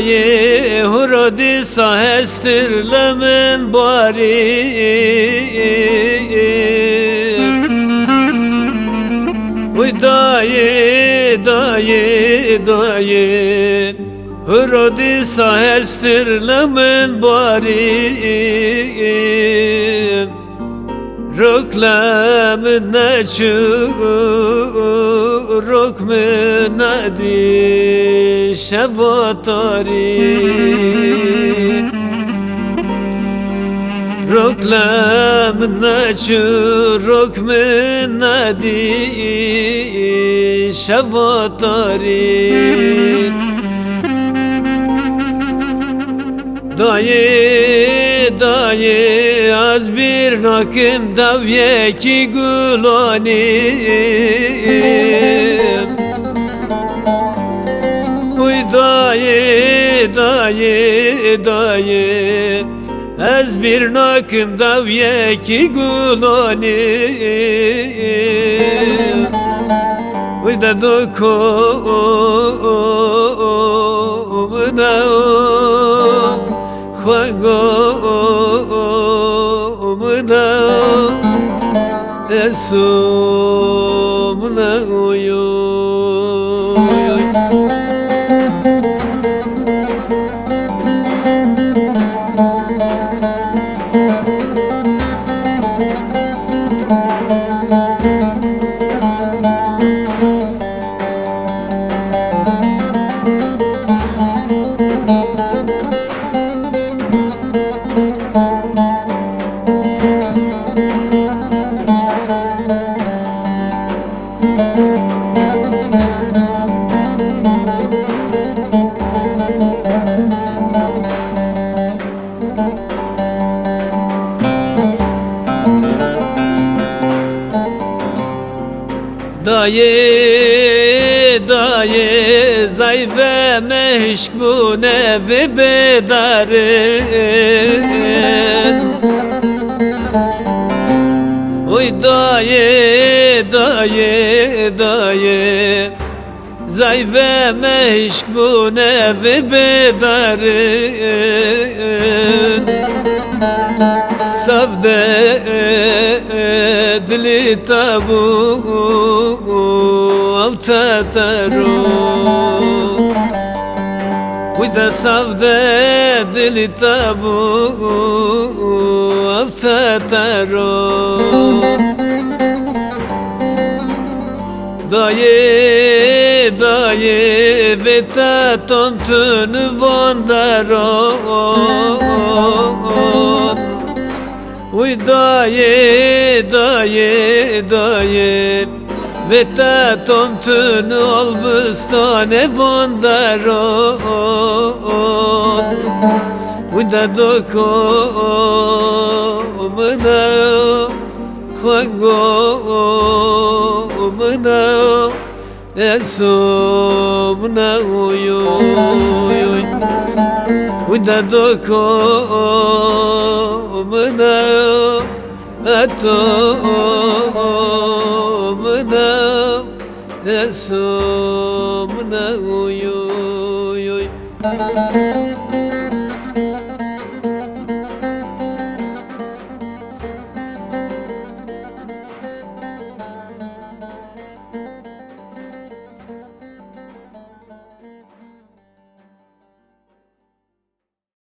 dayı hurodi sahestirlemin bari Uy dayı hurodi sahestirlemin bari Ruklamına rukmına di şevatari Ruklamına rukmına di şevatari Dayı az bir nakım davyeki gulanim Uy dayı az bir nakım davyeki gulanim Uy da dokumuna Khwagomda esomna oyoy Dayı zayve meşk bu nevi bedarın Oy dayı zayve meşk bu nevi bedarın Savde dili tabu avtataro Uyda savde dili tabu avtataro Dayı veta tomtunu vondaron Uy dayı veta tomtunu albustane vondaron Uyda dokumuna khwagomda esomna oyoy Uyda dokumuna atomna esomna oyoy